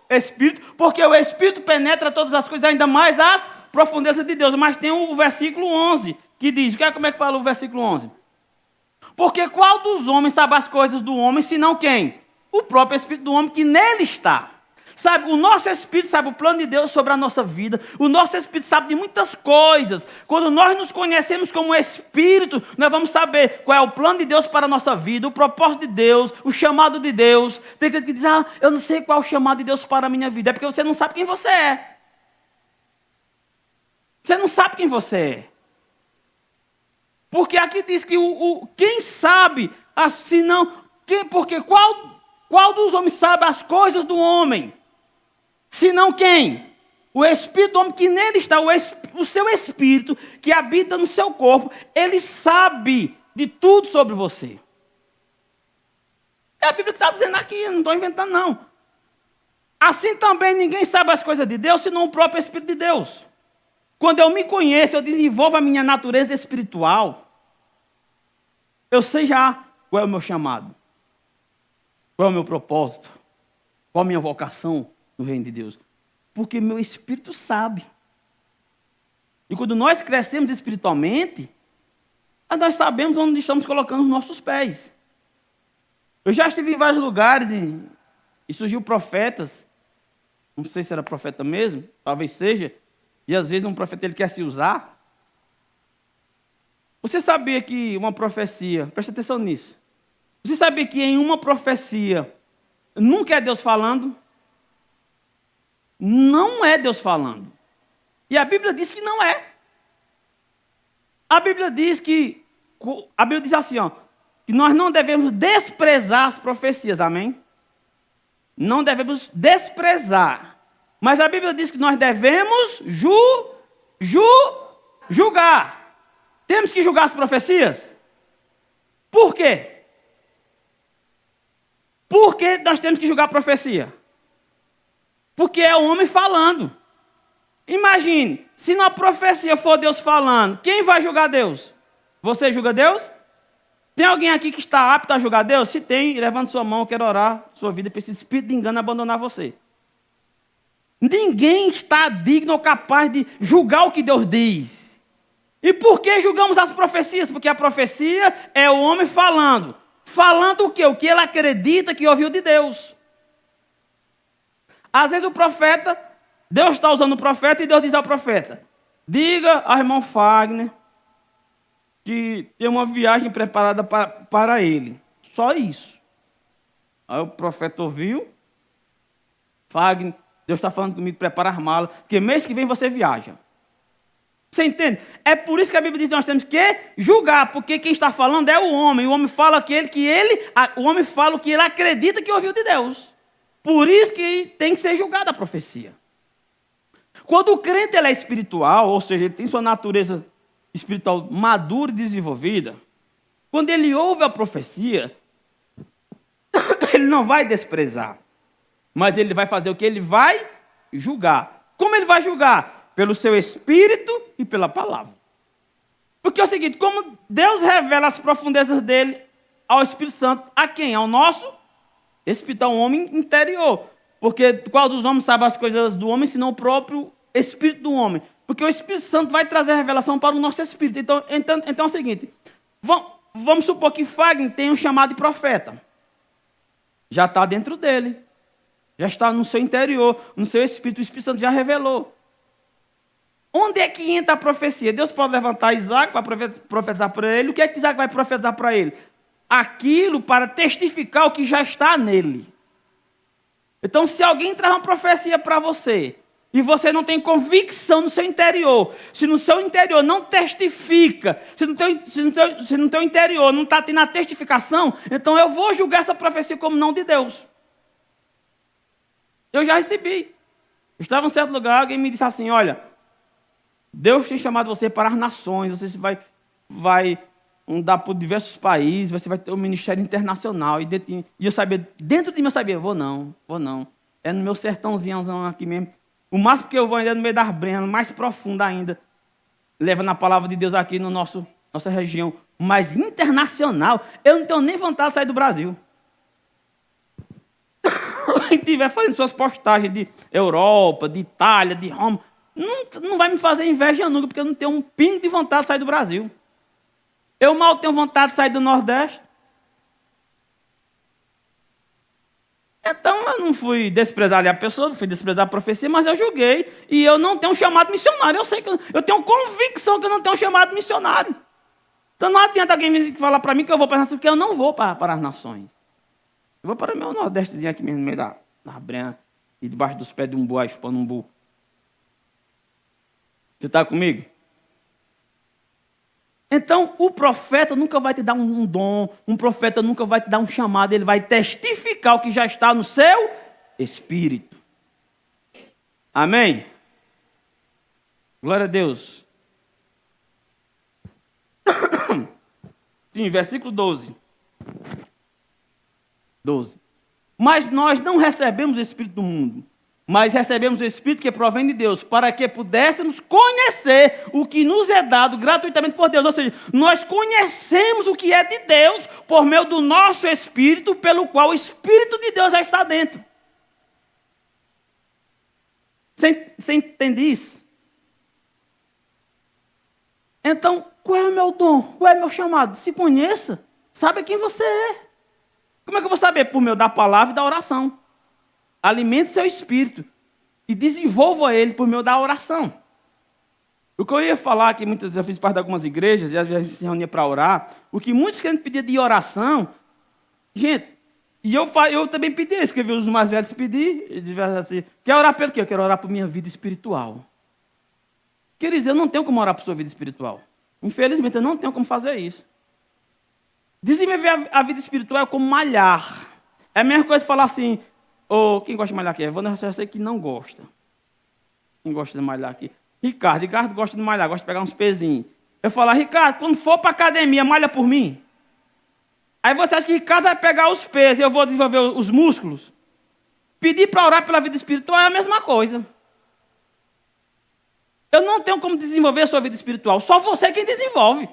Espírito, porque o Espírito penetra todas as coisas, ainda mais as profundezas de Deus. Mas tem o versículo 11, que diz, como é que fala o versículo 11? Porque qual dos homens sabe as coisas do homem, senão quem? O próprio Espírito do homem que nele está. Sabe, o nosso Espírito sabe o plano de Deus sobre a nossa vida. O nosso Espírito sabe de muitas coisas. Quando nós nos conhecemos como Espírito, nós vamos saber qual é o plano de Deus para a nossa vida, o propósito de Deus, o chamado de Deus. Tem gente que diz, eu não sei qual é o chamado de Deus para a minha vida. É porque você não sabe quem você é. Você não sabe quem você é. Porque aqui diz que quem sabe, assim não... Porque qual dos homens sabe as coisas do homem? Senão quem? O Espírito do homem que nele está, o seu Espírito que habita no seu corpo, ele sabe de tudo sobre você. É a Bíblia que está dizendo aqui, não estou inventando não. Assim também ninguém sabe as coisas de Deus, senão o próprio Espírito de Deus. Quando eu me conheço, eu desenvolvo a minha natureza espiritual, eu sei já qual é o meu chamado, qual é o meu propósito, qual a minha vocação no reino de Deus. Porque meu espírito sabe. E quando nós crescemos espiritualmente, nós sabemos onde estamos colocando os nossos pés. Eu já estive em vários lugares e surgiu profetas, não sei se era profeta mesmo, talvez seja, e às vezes um profeta ele quer se usar. Você sabia que uma profecia, presta atenção nisso, você sabia que em uma profecia nunca é Deus falando? Não é Deus falando. E a Bíblia diz que não é. A Bíblia diz assim, que nós não devemos desprezar as profecias, amém? Não devemos desprezar. Mas a Bíblia diz que nós devemos julgar. Temos que julgar as profecias? Por quê? Por que nós temos que julgar a profecia? Porque é o homem falando. Imagine, se na profecia for Deus falando, quem vai julgar Deus? Você julga Deus? Tem alguém aqui que está apto a julgar Deus? Se tem, levante sua mão, eu quero orar sua vida para esse espírito de engano abandonar você. Ninguém está digno ou capaz de julgar o que Deus diz. E por que julgamos as profecias? Porque a profecia é o homem falando. Falando o quê? O que ele acredita que ouviu de Deus. Às vezes o profeta, Deus está usando o profeta e Deus diz ao profeta, diga ao irmão Fagner que tem uma viagem preparada para ele. Só isso. Aí o profeta ouviu, Fagner, Deus está falando comigo, prepara as malas, porque mês que vem você viaja. Você entende? É por isso que a Bíblia diz que nós temos que julgar, porque quem está falando é o homem. O homem fala o homem fala o que ele acredita que ouviu de Deus. Por isso que tem que ser julgada a profecia. Quando o crente ele é espiritual, ou seja, ele tem sua natureza espiritual madura e desenvolvida, quando ele ouve a profecia, ele não vai desprezar, mas ele vai fazer o que? Ele vai julgar. Como ele vai julgar? Pelo seu espírito e pela palavra. Porque é o seguinte, como Deus revela as profundezas dele ao Espírito Santo, a quem? Ao nosso espírito, ao homem interior. Porque qual dos homens sabe as coisas do homem, senão o próprio espírito do homem? Porque o Espírito Santo vai trazer a revelação para o nosso espírito. Então é o seguinte, vamos supor que Fagner tem um chamado de profeta. Já está dentro dele. Já está no seu interior, no seu espírito. O Espírito Santo já revelou. Onde é que entra a profecia? Deus pode levantar Isaac para profetizar para ele. O que é que Isaac vai profetizar para ele? Aquilo para testificar o que já está nele. Então, se alguém traz uma profecia para você, e você não tem convicção no seu interior, se no seu interior não testifica, se no teu interior não está tendo a testificação, então eu vou julgar essa profecia como não de Deus. Eu já recebi. Eu estava em certo lugar, alguém me disse assim, olha, Deus tem chamado você para as nações, você vai andar por diversos países, você vai ter um ministério internacional. E eu sabia, dentro de mim eu sabia, vou não. É no meu sertãozinho aqui mesmo. O máximo que eu vou ainda é no meio das brenhas, mais profundo ainda. Levando a palavra de Deus aqui na nossa região. Mas internacional, eu não tenho nem vontade de sair do Brasil. Quem estiver fazendo suas postagens de Europa, de Itália, de Roma, não vai me fazer inveja nunca, porque eu não tenho um pingo de vontade de sair do Brasil. Eu mal tenho vontade de sair do Nordeste. Então eu não fui desprezar ali a pessoa, não fui desprezar a profecia, mas eu julguei e eu não tenho um chamado missionário. Eu sei que eu tenho convicção que eu não tenho um chamado missionário. Então não adianta alguém falar para mim que eu vou para as nações, porque eu não vou para as nações. Eu vou para o meu nordestezinho aqui mesmo, no meio da brenha, e debaixo dos pés de um boi, chupando um burro. Você está comigo? Então, o profeta nunca vai te dar um dom, um profeta nunca vai te dar um chamado, ele vai testificar o que já está no seu espírito. Amém? Glória a Deus. Sim, versículo 12. 12. Mas nós não recebemos o Espírito do mundo, mas recebemos o Espírito que provém de Deus, para que pudéssemos conhecer o que nos é dado gratuitamente por Deus. Ou seja, nós conhecemos o que é de Deus por meio do nosso Espírito, pelo qual o Espírito de Deus já está dentro. Você entende isso? Então, qual é o meu dom? Qual é o meu chamado? Se conheça, sabe quem você é. Como é que eu vou saber? Por meio da palavra e da oração. Alimente seu espírito e desenvolva ele por meio da oração. O que eu ia falar, que muitas vezes eu fiz parte de algumas igrejas, e às vezes a gente se reunia para orar, o que muitos crentes pediam de oração, gente, e eu também pedi isso, que eu vi os mais velhos pedir, e dizia assim, quer orar pelo quê? Eu quero orar por minha vida espiritual. Queridos, eu não tenho como orar por sua vida espiritual. Infelizmente, eu não tenho como fazer isso. Desenvolver a vida espiritual é como malhar. É a mesma coisa falar assim, quem gosta de malhar aqui? Eu sei que não gosta. Quem gosta de malhar aqui? Ricardo gosta de malhar, gosta de pegar uns pezinhos. Eu falo, Ricardo, quando for para a academia, malha por mim. Aí você acha que Ricardo vai pegar os pesos e eu vou desenvolver os músculos? Pedir para orar pela vida espiritual é a mesma coisa. Eu não tenho como desenvolver a sua vida espiritual, só você quem desenvolve.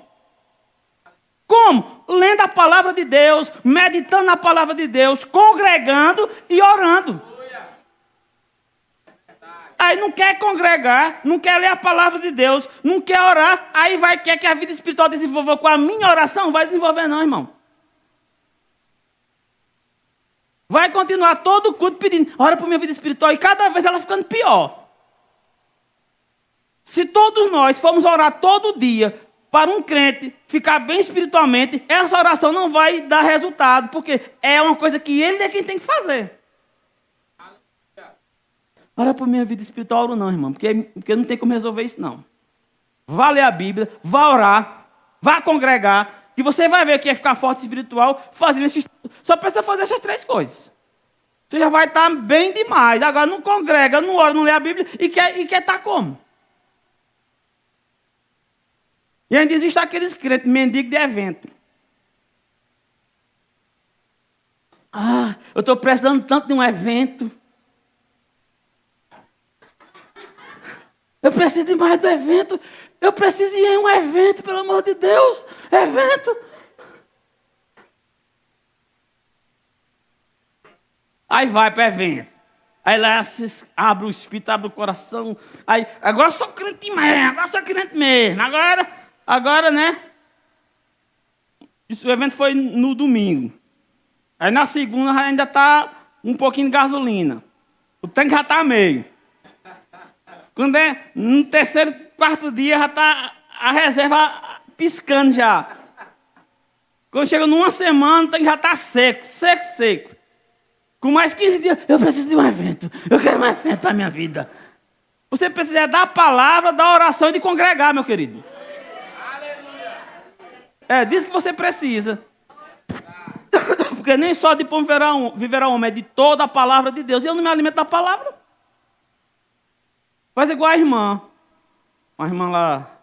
Como? Lendo a palavra de Deus, meditando na palavra de Deus, congregando e orando. Aí não quer congregar, não quer ler a palavra de Deus, não quer orar, aí quer que a vida espiritual desenvolva com a minha oração, vai desenvolver não, irmão. Vai continuar todo o culto pedindo, ora por minha vida espiritual, e cada vez ela ficando pior. Se todos nós formos orar todo dia, para um crente ficar bem espiritualmente, essa oração não vai dar resultado, porque é uma coisa que ele é quem tem que fazer. Ora por minha vida espiritual, oro não, irmão, porque não tem como resolver isso, não. Vá ler a Bíblia, vá orar, vá congregar, que você vai ver que é ficar forte espiritual, fazendo só precisa fazer essas 3 coisas. Você já vai estar bem demais. Agora não congrega, não ora, não lê a Bíblia, e quer estar como? E ainda existem aqueles crentes mendigos de evento. Eu estou precisando tanto de um evento. Eu preciso de mais do evento. Eu preciso ir em um evento, pelo amor de Deus. Evento. Aí vai para o evento. Aí lá abre o espírito, abre o coração. Aí, agora eu sou crente mesmo. Agora, né? O evento foi no domingo. Aí na segunda ainda está um pouquinho de gasolina. O tanque já está meio. Quando é no terceiro, quarto dia, já está a reserva piscando já. Quando chega numa semana, o tanque já está seco. Com mais 15 dias, eu preciso de um evento. Eu quero um evento para a minha vida. Você precisa da palavra, da oração e de congregar, meu querido. É disso que você precisa. Porque nem só de pão viverá homem, é de toda a palavra de Deus. E eu não me alimento da palavra. Faz igual a irmã. Uma irmã lá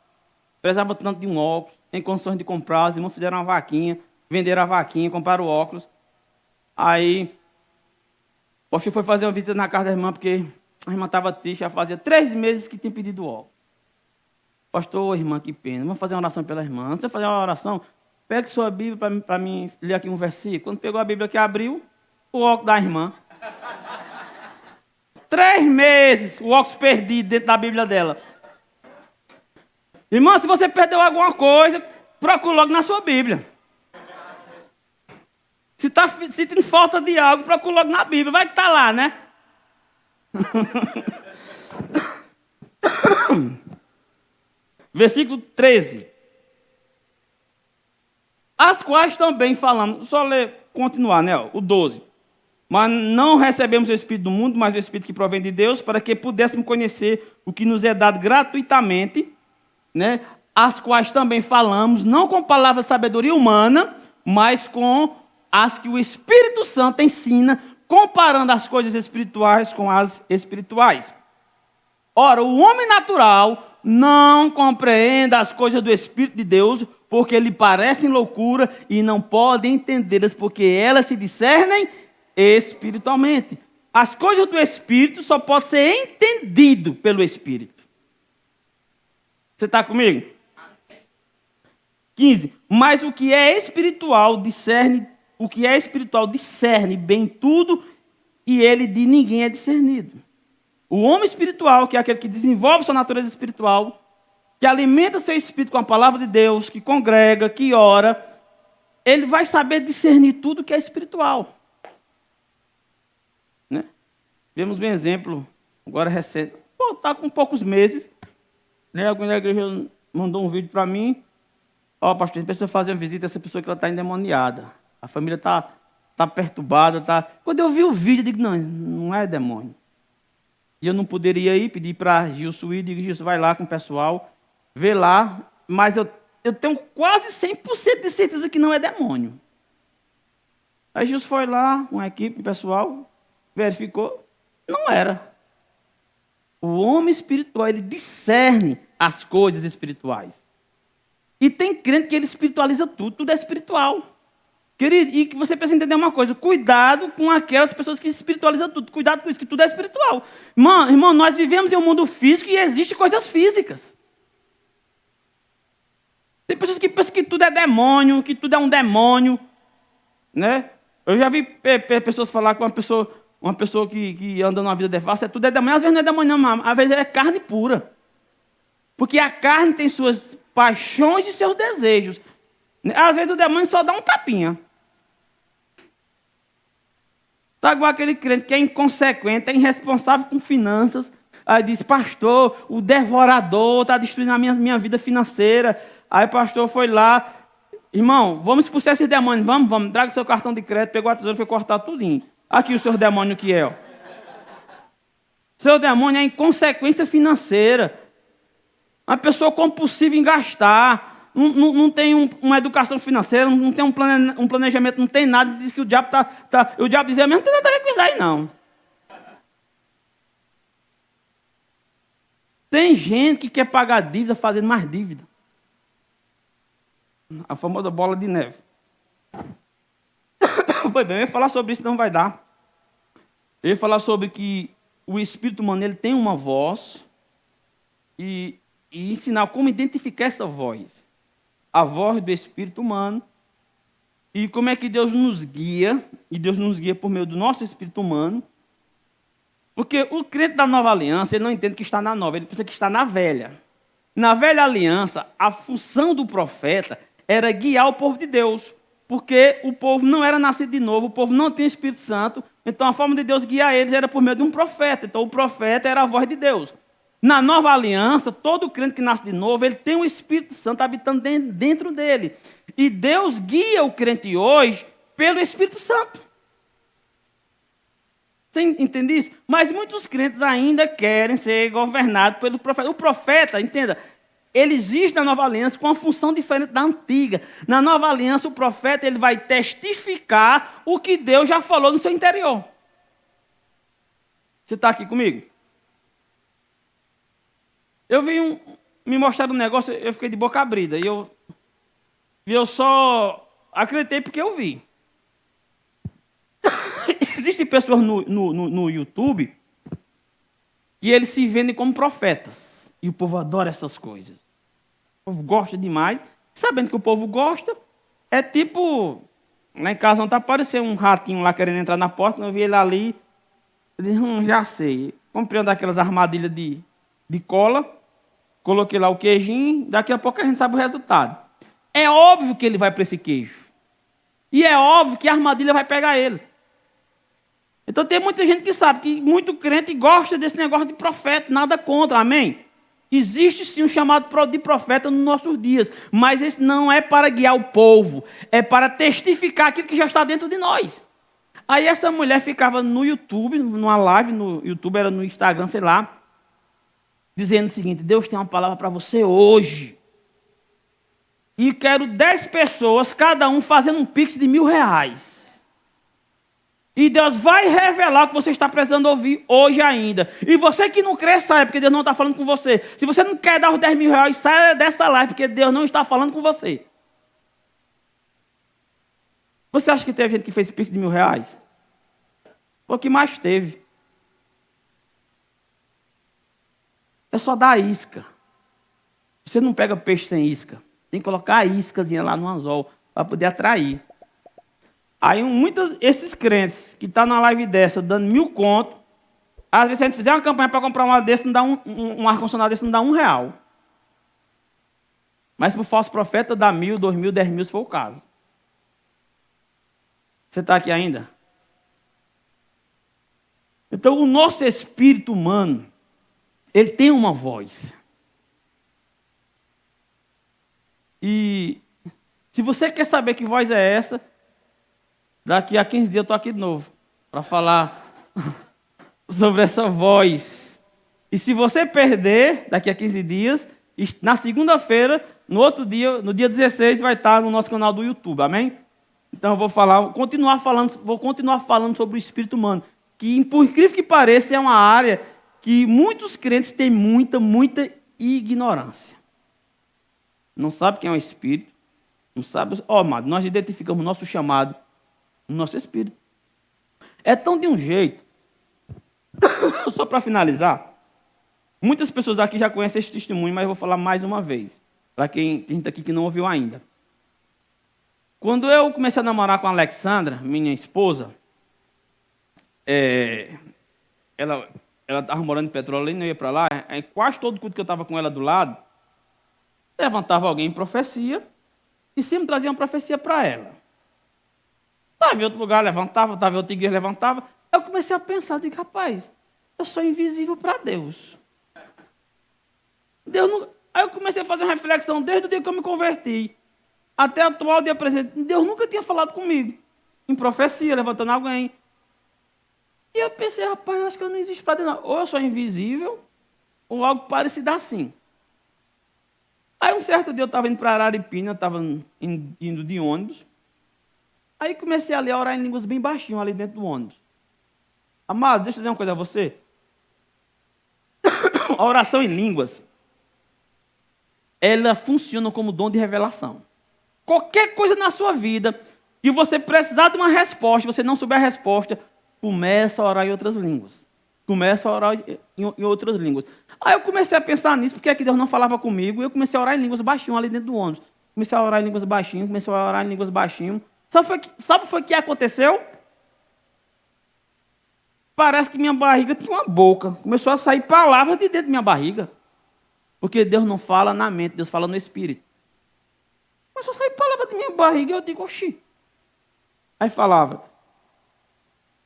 precisava tanto de um óculos, tem condições de comprar. Os irmãos fizeram uma vaquinha, venderam a vaquinha, compraram o óculos. Aí, o pastor foi fazer uma visita na casa da irmã, porque a irmã estava triste, já fazia 3 meses que tinha pedido óculos. Pastor, irmã, que pena. Vamos fazer uma oração pela irmã. Antes de fazer uma oração, pegue sua Bíblia para mim ler aqui um versículo. Quando pegou a Bíblia que abriu, o óculos da irmã. 3 meses, o óculos perdido dentro da Bíblia dela. Irmã, se você perdeu alguma coisa, procure logo na sua Bíblia. Se está sentindo falta de algo, procura logo na Bíblia. Vai que está lá, né? Versículo 13. As quais também falamos. Só ler, continuar, né? O 12. Mas não recebemos o Espírito do mundo, mas o Espírito que provém de Deus, para que pudéssemos conhecer o que nos é dado gratuitamente, né? As quais também falamos, não com palavras de sabedoria humana, mas com as que o Espírito Santo ensina, comparando as coisas espirituais com as espirituais. Ora, o homem natural não compreende as coisas do Espírito de Deus, porque lhe parecem loucura e não pode entendê-las, porque elas se discernem espiritualmente. As coisas do Espírito só podem ser entendido pelo Espírito. Você está comigo? 15. Mas o que é espiritual discerne bem tudo, e ele de ninguém é discernido. O homem espiritual, que é aquele que desenvolve sua natureza espiritual, que alimenta seu espírito com a palavra de Deus, que congrega, que ora, ele vai saber discernir tudo que é espiritual. Né? Vemos um exemplo, agora recente, está com poucos meses, né? Alguém da igreja mandou um vídeo para mim. Ó, pastor, a gente precisa fazer uma visita a essa pessoa que ela está endemoniada. A família está perturbada. Quando eu vi o vídeo, eu digo, não é demônio. E eu não poderia ir, pedir para Gilson ir, digo, Gilson, vai lá com o pessoal, vê lá, mas eu tenho quase 100% de certeza que não é demônio. Aí Gilson foi lá, com a equipe, o pessoal, verificou, não era. O homem espiritual, ele discerne as coisas espirituais. E tem crente que ele espiritualiza tudo é espiritual. Querido, e que você precisa entender uma coisa, cuidado com aquelas pessoas que espiritualizam tudo, cuidado com isso, que tudo é espiritual. Irmão, nós vivemos em um mundo físico e existem coisas físicas. Tem pessoas que pensam que tudo é demônio, que tudo é um demônio. Né? Eu já vi pessoas falar com uma pessoa que anda numa vida devassa, tudo é demônio, às vezes não é demônio, não, às vezes é carne pura. Porque a carne tem suas paixões e seus desejos. Às vezes o demônio só dá um tapinha. Está igual aquele crente que é inconsequente, é irresponsável com finanças. Aí diz, pastor, o devorador está destruindo a minha vida financeira. Aí o pastor foi lá, irmão, vamos expulsar esse demônio, vamos, traga o seu cartão de crédito, pegou a tesoura e foi cortar tudinho. Aqui o seu demônio que é, ó. Seu demônio é inconsequência financeira. Uma pessoa compulsiva em gastar. Não tem uma educação financeira, não tem um planejamento, não tem nada. Diz que o diabo o diabo dizia mesmo, não tem nada a ver com isso aí, não. Tem gente que quer pagar dívida fazendo mais dívida. A famosa bola de neve. Pois bem, eu ia falar sobre isso, não vai dar. Eu ia falar sobre que o espírito humano ele tem uma voz e ensinar como identificar essa voz. A voz do espírito humano, e como é que Deus nos guia, e Deus nos guia por meio do nosso espírito humano, porque o crente da nova aliança, ele não entende que está na nova, ele pensa que está na velha. Na velha aliança, a função do profeta era guiar o povo de Deus, porque o povo não era nascido de novo, o povo não tinha Espírito Santo, então a forma de Deus guiar eles era por meio de um profeta, então o profeta era a voz de Deus. Na nova aliança, todo crente que nasce de novo, ele tem o Espírito Santo habitando dentro dele. E Deus guia o crente hoje pelo Espírito Santo. Você entende isso? Mas muitos crentes ainda querem ser governados pelo profeta. O profeta, entenda, ele existe na nova aliança com uma função diferente da antiga. Na nova aliança, o profeta ele vai testificar o que Deus já falou no seu interior. Você está aqui comigo? Eu vi me mostraram um negócio, eu fiquei de boca abrida. E eu só acreditei porque eu vi. Existem pessoas no YouTube que eles se vendem como profetas. E o povo adora essas coisas. O povo gosta demais. Sabendo que o povo gosta, é tipo... Lá em casa não está aparecendo um ratinho lá querendo entrar na porta, eu vi ele ali. Eu disse, já sei. Comprei uma daquelas armadilhas de cola. Coloquei lá o queijinho, daqui a pouco a gente sabe o resultado. É óbvio que ele vai para esse queijo. E é óbvio que a armadilha vai pegar ele. Então tem muita gente que sabe que muito crente gosta desse negócio de profeta, nada contra, amém? Existe sim um chamado de profeta nos nossos dias, mas esse não é para guiar o povo, é para testificar aquilo que já está dentro de nós. Aí essa mulher ficava no YouTube, numa live no YouTube, era no Instagram, sei lá, dizendo o seguinte: Deus tem uma palavra para você hoje. E quero 10 pessoas, cada um fazendo um pix de R$1.000. E Deus vai revelar o que você está precisando ouvir hoje ainda. E você que não crê, saia, porque Deus não está falando com você. Se você não quer dar os R$10.000, saia dessa live, porque Deus não está falando com você. Você acha que teve gente que fez pix de R$1.000? Foi o que mais teve. É só dar isca. Você não pega peixe sem isca. Tem que colocar a iscazinha lá no anzol para poder atrair. Aí esses crentes que estão na live dessa, dando 1.000 conto, às vezes se a gente fizer uma campanha para comprar uma desse, não dá um ar-condicionado desse, não dá R$1. Mas para o falso profeta dá 1.000, 2.000, 10.000, se for o caso. Você está aqui ainda? Então o nosso espírito humano, ele tem uma voz. E se você quer saber que voz é essa, daqui a 15 dias eu estou aqui de novo, para falar sobre essa voz. E se você perder, daqui a 15 dias, na segunda-feira, no outro dia, no dia 16, vai estar no nosso canal do YouTube, amém? Então eu vou continuar falando sobre o espírito humano, que, por incrível que pareça, é uma área que muitos crentes têm muita ignorância. Não sabe quem é o espírito, não sabe... amado, nós identificamos o nosso chamado no nosso espírito. É tão de um jeito, só para finalizar, muitas pessoas aqui já conhecem esse testemunho, mas eu vou falar mais uma vez, para quem tem gente aqui que não ouviu ainda. Quando eu comecei a namorar com a Alexandra, minha esposa, ela estava morando em Petrolina, eu ia para lá, quase todo culto que eu estava com ela do lado, levantava alguém em profecia e sempre trazia uma profecia para ela. Estava em outro lugar, levantava, estava em outra igreja, levantava. Eu comecei a pensar, digo, rapaz, eu sou invisível para Deus. Aí eu comecei a fazer uma reflexão desde o dia que eu me converti até o atual dia presente. Deus nunca tinha falado comigo em profecia, levantando alguém. E eu pensei, rapaz, eu acho que eu não existo para Deus, não. Ou eu sou invisível, ou algo parecido assim. Aí um certo dia eu estava indo para Araripina, eu estava indo de ônibus. Aí comecei a ler, a orar em línguas bem baixinho ali dentro do ônibus. Amado, deixa eu dizer uma coisa a você. A oração em línguas, ela funciona como dom de revelação. Qualquer coisa na sua vida que você precisar de uma resposta, você não souber a resposta, começa a orar em outras línguas. Começa a orar em outras línguas. Aí eu comecei a pensar nisso, porque é que Deus não falava comigo, e eu comecei a orar em línguas baixinho ali dentro do ônibus. Comecei a orar em línguas baixinho. Sabe o que aconteceu? Parece que minha barriga tinha uma boca. Começou a sair palavras de dentro da minha barriga. Porque Deus não fala na mente, Deus fala no espírito. Começou a sair palavras de minha barriga e eu digo, oxi. Aí falava,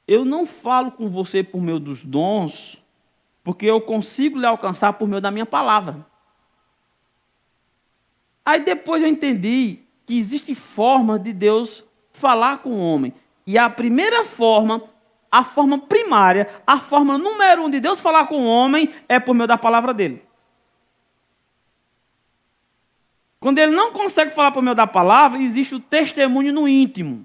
eu não falo com você por meio dos dons, porque eu consigo lhe alcançar por meio da minha palavra. Aí depois eu entendi que existe forma de Deus falar com o homem. E a primeira forma, a forma primária, a forma número 1 de Deus falar com o homem é por meio da palavra dele. Quando ele não consegue falar por meio da palavra, existe o testemunho no íntimo,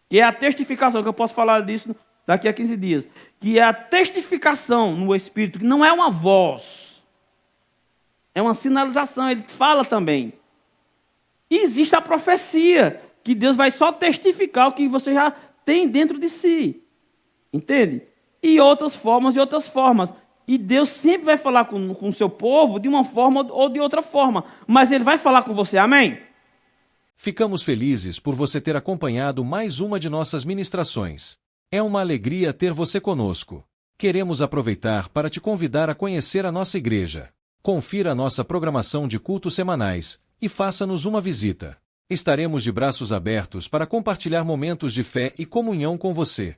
que é a testificação, que eu posso falar disso daqui a 15 dias, que é a testificação no Espírito, que não é uma voz, é uma sinalização, ele fala também. E existe a profecia, que Deus vai só testificar o que você já tem dentro de si. Entende? E outras formas. E Deus sempre vai falar com o seu povo de uma forma ou de outra forma. Mas Ele vai falar com você, amém? Ficamos felizes por você ter acompanhado mais uma de nossas ministrações. É uma alegria ter você conosco. Queremos aproveitar para te convidar a conhecer a nossa igreja. Confira a nossa programação de cultos semanais e faça-nos uma visita. Estaremos de braços abertos para compartilhar momentos de fé e comunhão com você.